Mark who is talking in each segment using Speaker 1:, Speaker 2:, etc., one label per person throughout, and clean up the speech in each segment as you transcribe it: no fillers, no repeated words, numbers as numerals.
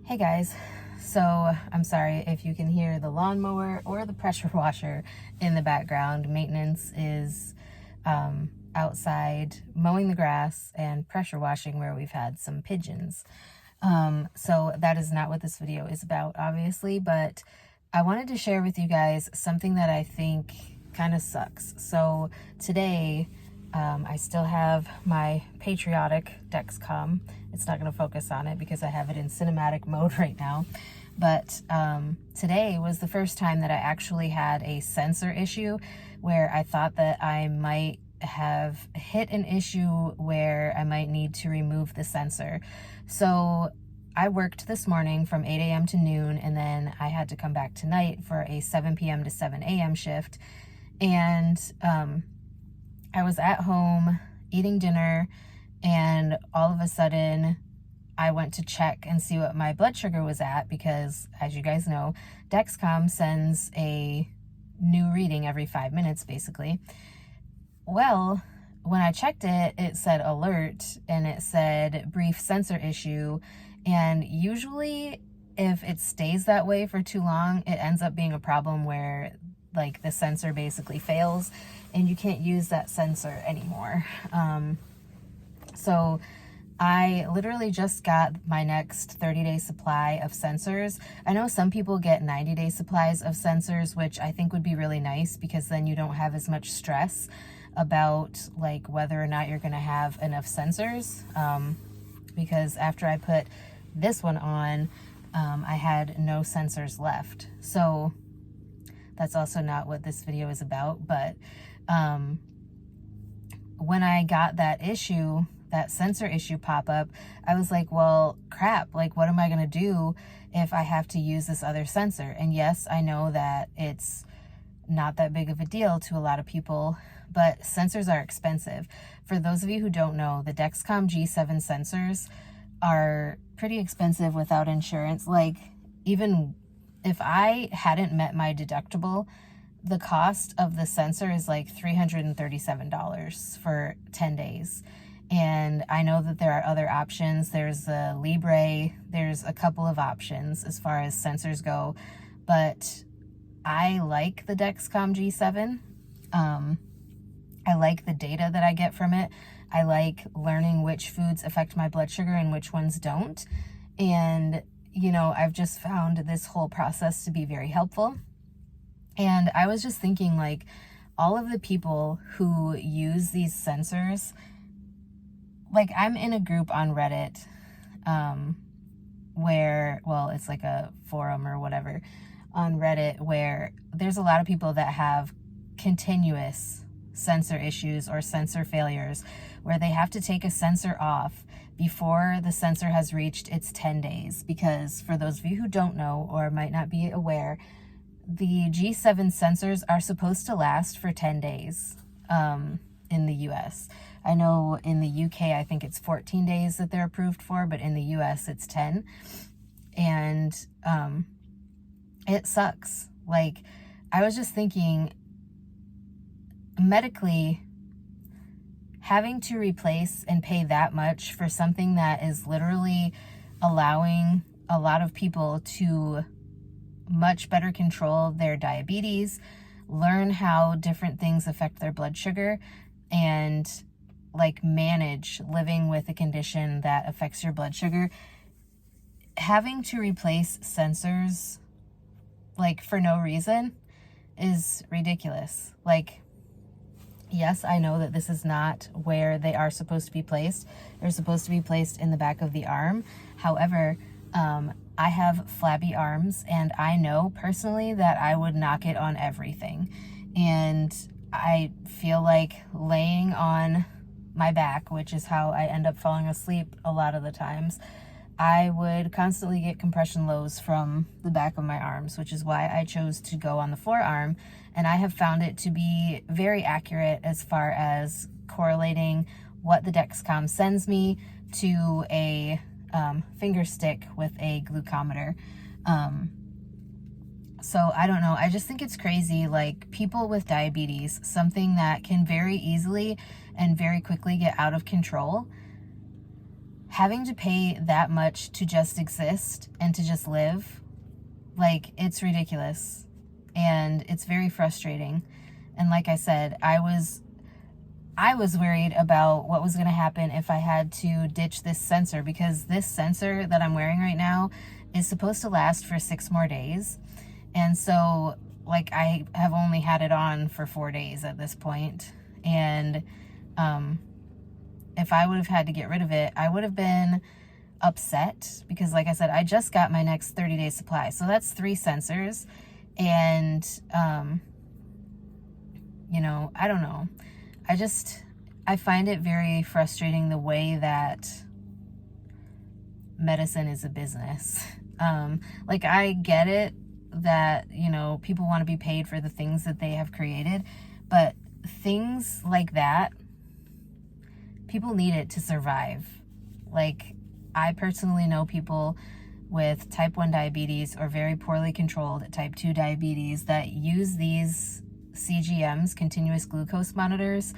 Speaker 1: Hey guys, so I'm sorry if you can hear the lawnmower or the pressure washer in the background. Maintenance is outside mowing the grass and pressure washing where we've had some pigeons. So that is not what this video is about, obviously, but I wanted to share with you guys something that I think kind of sucks. So today, I still have my patriotic Dexcom. It's not going to focus on it because I have it in cinematic mode right now. But today was the first time that I actually had a sensor issue where I thought that I might have hit an issue where I might need to remove the sensor. So I worked this morning from 8 a.m. to noon, and then I had to come back tonight for a 7 p.m. to 7 a.m. shift. And I was at home eating dinner, and all of a sudden I went to check and see what my blood sugar was at because, as you guys know, Dexcom sends a new reading every 5 minutes, basically. Well, when I checked it, it said alert, and it said brief sensor issue. And usually if it stays that way for too long, it ends up being a problem where like the sensor basically fails and you can't use that sensor anymore. So I literally just got my next 30-day supply of sensors. I know some people get 90-day supplies of sensors, which I think would be really nice because then you don't have as much stress about like whether or not you're going to have enough sensors. Because after I put this one on, I had no sensors left. So that's also not what this video is about. But when I got that issue, that sensor issue pop up, I was like, well, crap, like what am I going to do if I have to use this other sensor? And yes, I know that it's not that big of a deal to a lot of people, but sensors are expensive. For those of you who don't know, the Dexcom G7 sensors are pretty expensive without insurance. Like, even if I hadn't met my deductible, the cost of the sensor is like $337 for 10 days. And I know that there are other options. There's the Libre, there's a couple of options as far as sensors go, but I like the Dexcom G7. I like the data that I get from it. I like learning which foods affect my blood sugar and which ones don't. And, you know, I've just found this whole process to be very helpful. And I was just thinking, like, all of the people who use these sensors, like, I'm in a group on Reddit where, well, it's like a forum or whatever on Reddit where there's a lot of people that have continuous sensor issues or sensor failures where they have to take a sensor off before the sensor has reached its 10 days. Because for those of you who don't know or might not be aware, the G7 sensors are supposed to last for 10 days in the US. I know in the UK, I think it's 14 days that they're approved for, but in the US it's 10. And it sucks. Like, I was just thinking, medically, having to replace and pay that much for something that is literally allowing a lot of people to much better control their diabetes, learn how different things affect their blood sugar, and like manage living with a condition that affects your blood sugar. Having to replace sensors like for no reason is ridiculous. Like, yes, I know that this is not where they are supposed to be placed. They're supposed to be placed in the back of the arm. However, I have flabby arms, and I know personally that I would knock it on everything. And I feel like laying on my back, which is how I end up falling asleep a lot of the times, I would constantly get compression lows from the back of my arms, which is why I chose to go on the forearm. And I have found it to be very accurate as far as correlating what the Dexcom sends me to a finger stick with a glucometer. So I don't know. I just think it's crazy. Like, people with diabetes, something that can very easily and very quickly get out of control, having to pay that much to just exist and to just live, like, it's ridiculous. And it's very frustrating. And like I said, I was worried about what was going to happen if I had to ditch this sensor, because this sensor that I'm wearing right now is supposed to last for 6 more days. And so, like, I have only had it on for 4 days at this point. And if I would have had to get rid of it, I would have been upset, because like I said, I just got my next 30-day supply. So that's 3 sensors. And, you know, I don't know. I find it very frustrating the way that medicine is a business. Like, I get it that, you know, people want to be paid for the things that they have created, but things like that, people need it to survive. Like, I personally know people with type 1 diabetes or very poorly controlled type 2 diabetes that use these CGMs, continuous glucose monitors,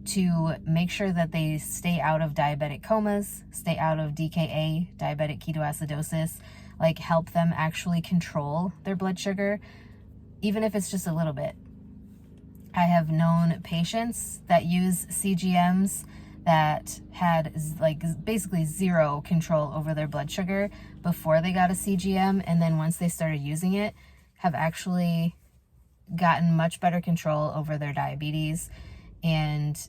Speaker 1: to make sure that they stay out of diabetic comas, stay out of DKA, diabetic ketoacidosis, like help them actually control their blood sugar, even if it's just a little bit. I have known patients that use CGMs that had like basically 0 control over their blood sugar before they got a CGM, and then once they started using it, have actually gotten much better control over their diabetes. And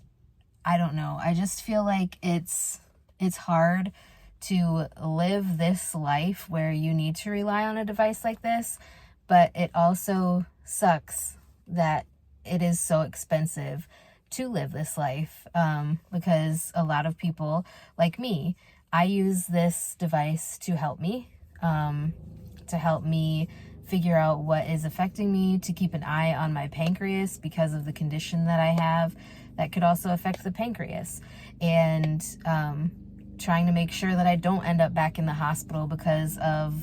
Speaker 1: I don't know, I just feel like it's hard to live this life where you need to rely on a device like this, but it also sucks that it is so expensive to live this life, because a lot of people like me, I use this device to help me figure out what is affecting me, to keep an eye on my pancreas because of the condition that I have that could also affect the pancreas, and trying to make sure that I don't end up back in the hospital because of,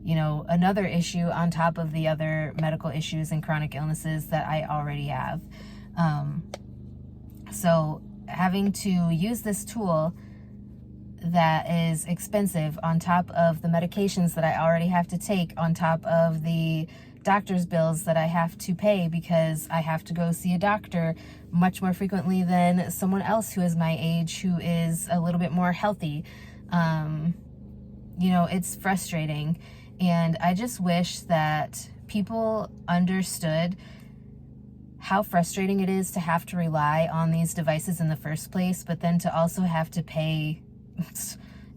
Speaker 1: you know, another issue on top of the other medical issues and chronic illnesses that I already have. So having to use this tool that is expensive on top of the medications that I already have to take, on top of the doctor's bills that I have to pay because I have to go see a doctor much more frequently than someone else who is my age, who is a little bit more healthy. You know, it's frustrating. And I just wish that people understood how frustrating it is to have to rely on these devices in the first place, but then to also have to pay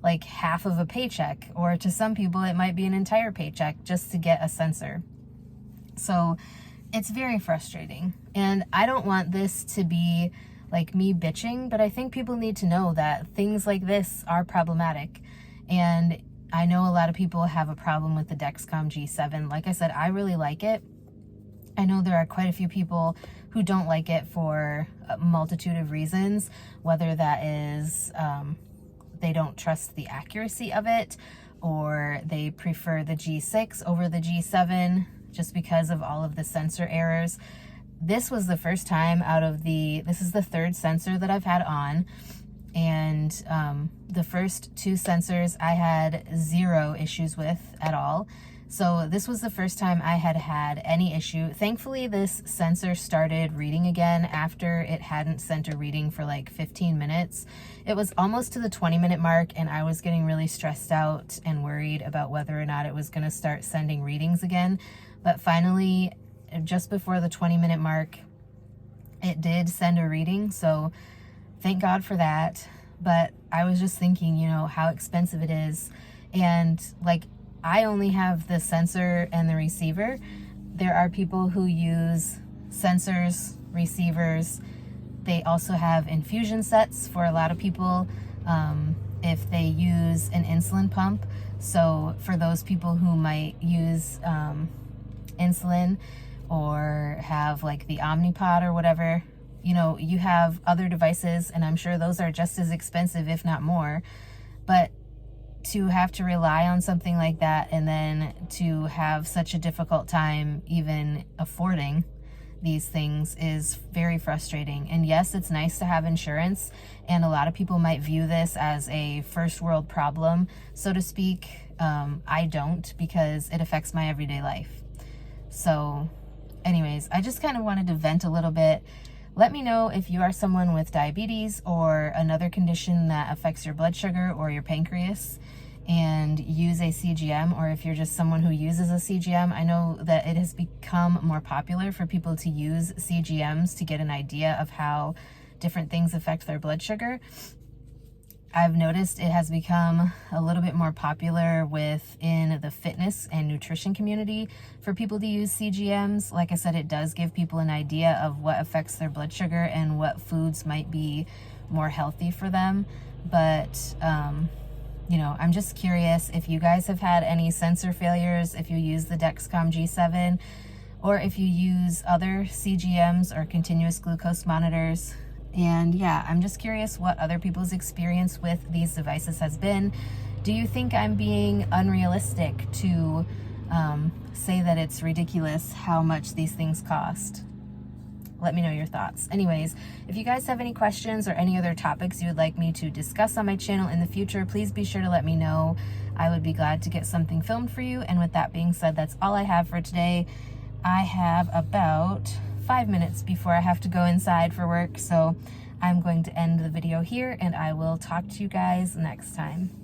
Speaker 1: like half of a paycheck, or to some people it might be an entire paycheck just to get a sensor. So it's very frustrating, and I don't want this to be like me bitching, but I think people need to know that things like this are problematic. And I know a lot of people have a problem with the Dexcom G7. Like I said, I really like it. I know there are quite a few people who don't like it for a multitude of reasons, whether that is they don't trust the accuracy of it, or they prefer the G6 over the G7 just because of all of the sensor errors. This was the first time this is the 3rd sensor that I've had on, and the first 2 sensors I had 0 issues with at all. So this was the first time I had any issue. Thankfully, this sensor started reading again after it hadn't sent a reading for like 15 minutes. It was almost to the 20-minute mark, and I was getting really stressed out and worried about whether or not it was going to start sending readings again. But finally, just before the 20-minute mark, it did send a reading. So thank God for that. But I was just thinking, you know, how expensive it is. And like, I only have the sensor and the receiver. There are people who use sensors, receivers. They also have infusion sets for a lot of people if they use an insulin pump. So for those people who might use insulin or have like the Omnipod or whatever, you know, you have other devices, and I'm sure those are just as expensive, if not more. But to have to rely on something like that, and then to have such a difficult time even affording these things is very frustrating. And yes, it's nice to have insurance, and a lot of people might view this as a first world problem, so to speak. I don't, because it affects my everyday life. So anyways, I just kind of wanted to vent a little bit. Let me know if you are someone with diabetes or another condition that affects your blood sugar or your pancreas and use a CGM, or if you're just someone who uses a CGM. I know that it has become more popular for people to use CGMs to get an idea of how different things affect their blood sugar. I've noticed it has become a little bit more popular within the fitness and nutrition community for people to use CGMs. Like I said, it does give people an idea of what affects their blood sugar and what foods might be more healthy for them. But, you know, I'm just curious if you guys have had any sensor failures, if you use the Dexcom G7, or if you use other CGMs or continuous glucose monitors. And yeah, I'm just curious what other people's experience with these devices has been. Do you think I'm being unrealistic to say that it's ridiculous how much these things cost? Let me know your thoughts. Anyways, if you guys have any questions or any other topics you would like me to discuss on my channel in the future, please be sure to let me know. I would be glad to get something filmed for you. And with that being said, that's all I have for today. I have about 5 minutes before I have to go inside for work, so I'm going to end the video here, and I will talk to you guys next time.